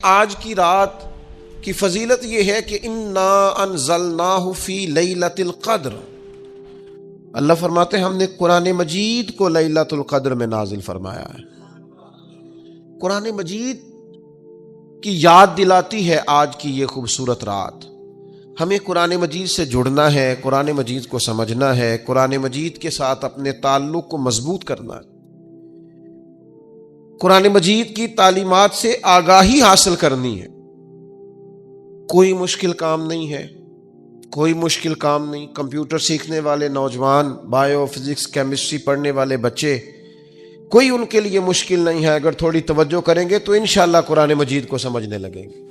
آج کی رات کی فضیلت یہ ہے کہ انا انزلناہ فی لیلۃ القدر، اللہ فرماتے ہیں ہم نے قرآن مجید کو لیلۃ القدر میں نازل فرمایا ہے۔ قرآن مجید کی یاد دلاتی ہے آج کی یہ خوبصورت رات۔ ہمیں قرآن مجید سے جڑنا ہے، قرآن مجید کو سمجھنا ہے، قرآن مجید کے ساتھ اپنے تعلق کو مضبوط کرنا ہے، قرآن مجید کی تعلیمات سے آگاہی حاصل کرنی ہے۔ کوئی مشکل کام نہیں ہے، کوئی مشکل کام نہیں۔ کمپیوٹر سیکھنے والے نوجوان، بایو فزکس کیمسٹری پڑھنے والے بچے، کوئی ان کے لیے مشکل نہیں ہے۔ اگر تھوڑی توجہ کریں گے تو انشاءاللہ قرآن مجید کو سمجھنے لگیں گے۔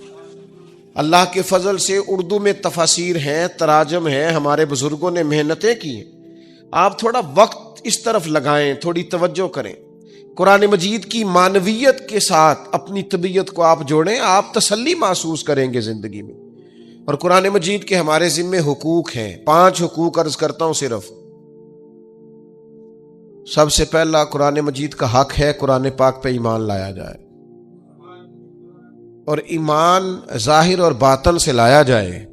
اللہ کے فضل سے اردو میں تفاسیر ہیں، تراجم ہیں، ہمارے بزرگوں نے محنتیں کی ہیں۔ آپ تھوڑا وقت اس طرف لگائیں، تھوڑی توجہ کریں، قرآن مجید کی معنویت کے ساتھ اپنی طبیعت کو آپ جوڑیں، آپ تسلی محسوس کریں گے زندگی میں۔ اور قرآن مجید کے ہمارے ذمے حقوق ہیں، 5 حقوق عرض کرتا ہوں صرف۔ سب سے پہلا قرآن مجید کا حق ہے قرآن پاک پہ ایمان لایا جائے، اور ایمان ظاہر اور باطن سے لایا جائے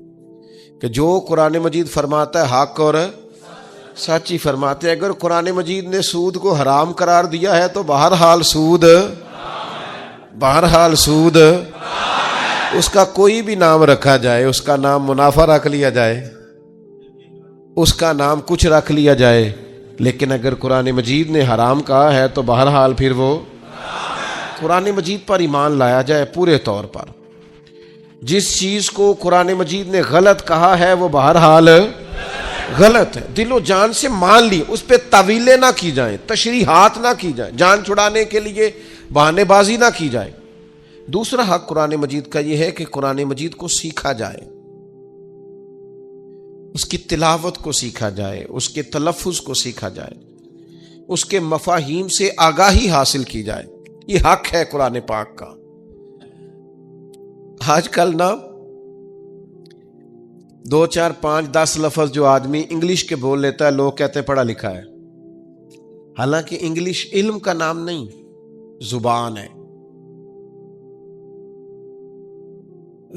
کہ جو قرآن مجید فرماتا ہے حق اور سچ ہی فرماتے ہیں۔ اگر قرآن مجید نے سود کو حرام قرار دیا ہے تو بہرحال سود اس کا کوئی بھی نام رکھا جائے، اس کا نام منافع رکھ لیا جائے، اس کا نام کچھ رکھ لیا جائے، لیکن اگر قرآن مجید نے حرام کہا ہے تو بہرحال پھر وہ قرآن مجید پر ایمان لایا جائے پورے طور پر۔ جس چیز کو قرآن مجید نے غلط کہا ہے وہ بہرحال غلط ہے، دل و جان سے مان لی، اس پہ تعویلیں نہ کی جائیں، تشریحات نہ کی جائیں، جان چھڑانے کے لیے بہانے بازی نہ کی جائے۔ دوسرا حق قرآن مجید کا یہ ہے کہ قرآن مجید کو سیکھا جائے، اس کی تلاوت کو سیکھا جائے، اس کے تلفظ کو سیکھا جائے، اس کے مفاہیم سے آگاہی حاصل کی جائے۔ یہ حق ہے قرآن پاک کا۔ آج کل 2 4 5 10 لفظ جو آدمی انگلش کے بول لیتا ہے، لوگ کہتے ہیں پڑھا لکھا ہے، حالانکہ انگلش علم کا نام نہیں، زبان ہے۔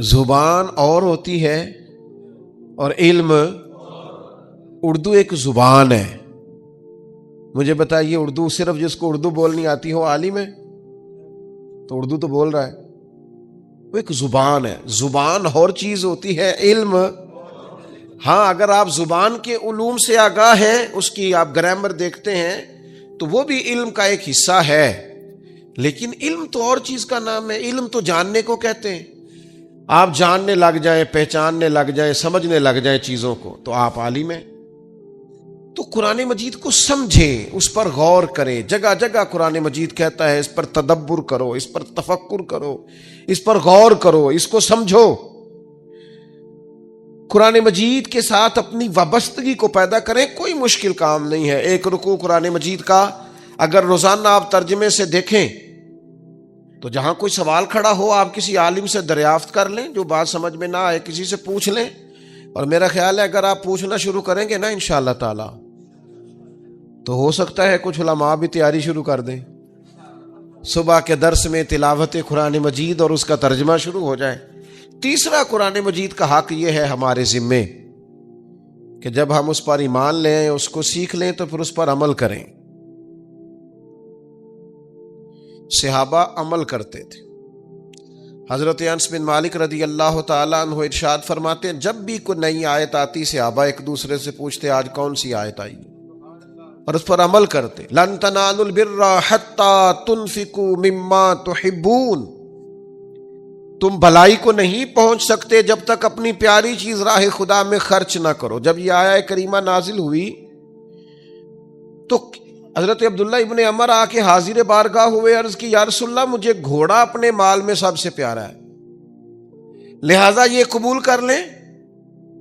زبان اور ہوتی ہے اور علم، اردو ایک زبان ہے۔ مجھے بتائیے، اردو صرف جس کو اردو بولنی آتی ہو عالم ہے تو اردو تو بول رہا ہے، وہ ایک زبان ہے۔ زبان اور چیز ہوتی ہے، علم ہاں اگر آپ زبان کے علوم سے آگاہ ہیں، اس کی آپ گرامر دیکھتے ہیں تو وہ بھی علم کا ایک حصہ ہے، لیکن علم تو اور چیز کا نام ہے۔ علم تو جاننے کو کہتے ہیں۔ آپ جاننے لگ جائیں، پہچاننے لگ جائیں، سمجھنے لگ جائیں چیزوں کو تو آپ عالم ہیں۔ تو قرآن مجید کو سمجھیں، اس پر غور کریں۔ جگہ جگہ قرآن مجید کہتا ہے اس پر تدبر کرو، اس پر تفکر کرو، اس پر غور کرو، اس کو سمجھو۔ قرآن مجید کے ساتھ اپنی وابستگی کو پیدا کریں، کوئی مشکل کام نہیں ہے۔ ایک رکوع قرآن مجید کا اگر روزانہ آپ ترجمے سے دیکھیں تو جہاں کوئی سوال کھڑا ہو آپ کسی عالم سے دریافت کر لیں، جو بات سمجھ میں نہ آئے کسی سے پوچھ لیں۔ اور میرا خیال ہے اگر آپ پوچھنا شروع کریں گے نا انشاءاللہ تعالی تو ہو سکتا ہے کچھ علماء بھی تیاری شروع کر دیں، صبح کے درس میں تلاوت قرآن مجید اور اس کا ترجمہ شروع ہو جائے۔ تیسرا قرآن مجید کا حق یہ ہے ہمارے ذمے کہ جب ہم اس پر ایمان لیں، اس کو سیکھ لیں تو پھر اس پر عمل کریں۔ صحابہ عمل کرتے تھے۔ حضرت انس بن مالک رضی اللہ تعالیٰ عنہ ارشاد فرماتے ہیں جب بھی کوئی نئی آیت آتی صحابہ ایک دوسرے سے پوچھتے آج کون سی آیت آئی، اور اس پر عمل کرتے۔ لن تنالوا البر حتى تنفقوا مما تحبون، تم بھلائی کو نہیں پہنچ سکتے جب تک اپنی پیاری چیز راہ خدا میں خرچ نہ کرو۔ جب یہ آیت کریمہ نازل ہوئی تو حضرت عبداللہ ابن عمر آ کے حاضر بارگاہ ہوئے، عرض کی یا رسول اللہ مجھے گھوڑا اپنے مال میں سب سے پیارا ہے، لہٰذا یہ قبول کر لیں،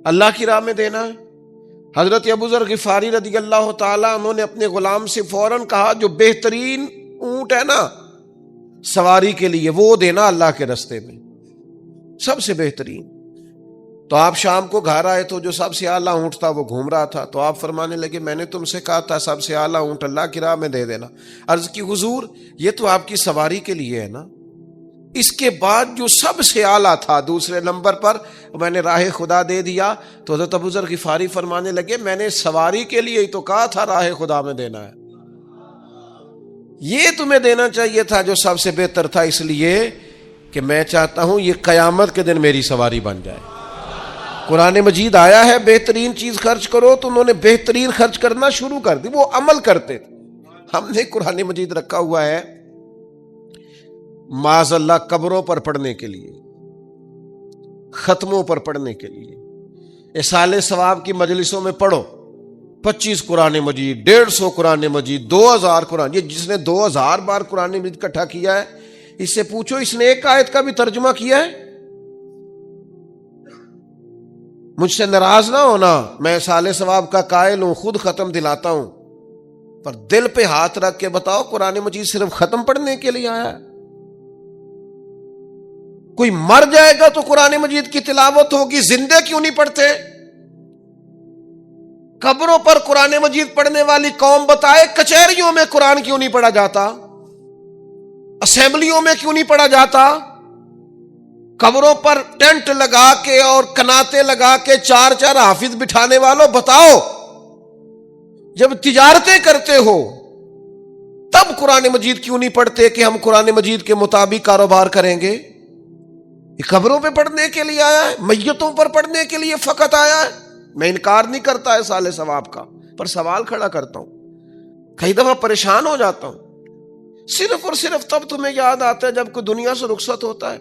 اللہ کی راہ میں دینا ہے۔ حضرت ابو ذر غفاری رضی اللہ تعالیٰ عنہ نے اپنے غلام سے فوراً کہا جو بہترین اونٹ ہے نا سواری کے لیے وہ دینا اللہ کے رستے میں، سب سے بہترین۔ تو آپ شام کو گھر آئے تو جو سب سے اعلیٰ اونٹ تھا وہ گھوم رہا تھا، تو آپ فرمانے لگے میں نے تم سے کہا تھا سب سے اعلیٰ اونٹ اللہ کی راہ میں دے دینا۔ عرض کی حضور یہ تو آپ کی سواری کے لیے ہے نا، اس کے بعد جو سب سے اعلیٰ تھا دوسرے نمبر پر میں نے راہ خدا دے دیا، تو حضرت ابو ذر غفاری فرمانے لگے میں نے سواری کے لیے ہی تو کہا تھا راہ خدا میں دینا ہے، یہ تمہیں دینا چاہیے تھا جو سب سے بہتر تھا، اس لیے کہ میں چاہتا ہوں یہ قیامت کے دن میری سواری بن جائے۔ قرآن مجید آیا ہے بہترین چیز خرچ کرو، تو انہوں نے بہترین خرچ کرنا شروع کر دی، وہ عمل کرتے تھے۔ ہم نے قرآن مجید رکھا ہوا ہے معاذ اللہ قبروں پر پڑھنے کے لیے، ختموں پر پڑھنے کے لیے، اصال ثواب کی مجلسوں میں پڑھو، 25 قرآن مجید، 150 قرآن مجید، 2000 قرآن، یہ جس نے 2000 بار قرآن مجید اکٹھا کیا ہے اس سے پوچھو اس نے ایک آیت کا بھی ترجمہ کیا ہے؟ مجھ سے ناراض نہ ہونا، میں اصال ثواب کا قائل ہوں، خود ختم دلاتا ہوں، پر دل پہ ہاتھ رکھ کے بتاؤ قرآن مجید صرف ختم پڑھنے کے لیے آیا ہے؟ کوئی مر جائے گا تو قرآن مجید کی تلاوت ہوگی، زندے کیوں نہیں پڑھتے؟ قبروں پر قرآن مجید پڑھنے والی قوم بتائے کچہریوں میں قرآن کیوں نہیں پڑھا جاتا؟ اسمبلیوں میں کیوں نہیں پڑھا جاتا؟ قبروں پر ٹینٹ لگا کے اور کناتے لگا کے 4 حافظ بٹھانے والوں بتاؤ، جب تجارتیں کرتے ہو تب قرآن مجید کیوں نہیں پڑھتے کہ ہم قرآن مجید کے مطابق کاروبار کریں گے؟ یہ قبروں پہ پڑھنے کے لیے آیا ہے، میتوں پر پڑھنے کے لیے فقط آیا ہے۔ میں انکار نہیں کرتا ہے سال ثواب کا، پر سوال کھڑا کرتا ہوں، کئی دفعہ پریشان ہو جاتا ہوں، صرف اور صرف تب تمہیں یاد آتا ہے جب کوئی دنیا سے رخصت ہوتا ہے۔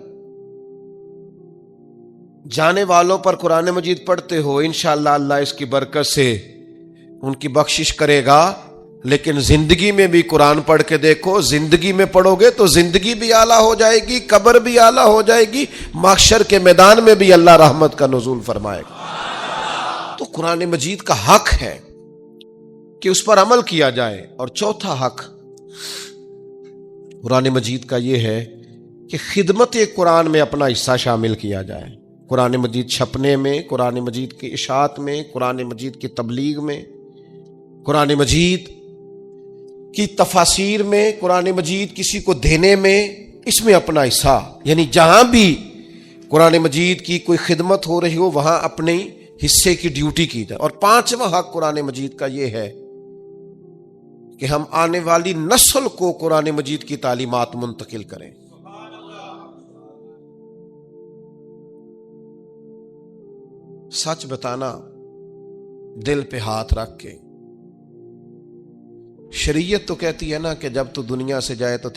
جانے والوں پر قرآن مجید پڑھتے ہو، انشاءاللہ اللہ اس کی برکت سے ان کی بخشش کرے گا، لیکن زندگی میں بھی قرآن پڑھ کے دیکھو، زندگی میں پڑھو گے تو زندگی بھی اعلیٰ ہو جائے گی، قبر بھی اعلیٰ ہو جائے گی، محشر کے میدان میں بھی اللہ رحمت کا نزول فرمائے گا۔ تو قرآن مجید کا حق ہے کہ اس پر عمل کیا جائے۔ اور چوتھا حق قرآن مجید کا یہ ہے کہ خدمت قرآن میں اپنا حصہ شامل کیا جائے، قرآن مجید چھپنے میں، قرآن مجید کی اشاعت میں، قرآن مجید کی تبلیغ میں، قرآن مجید کی تفاسیر میں، قرآن مجید کسی کو دینے میں، اس میں اپنا حصہ، یعنی جہاں بھی قرآن مجید کی کوئی خدمت ہو رہی ہو وہاں اپنے حصے کی ڈیوٹی کی جائے۔ اور پانچواں حق قرآن مجید کا یہ ہے کہ ہم آنے والی نسل کو قرآن مجید کی تعلیمات منتقل کریں۔ سچ بتانا، دل پہ ہاتھ رکھ کے، شریعت تو کہتی ہے نا کہ جب تو دنیا سے جائے تو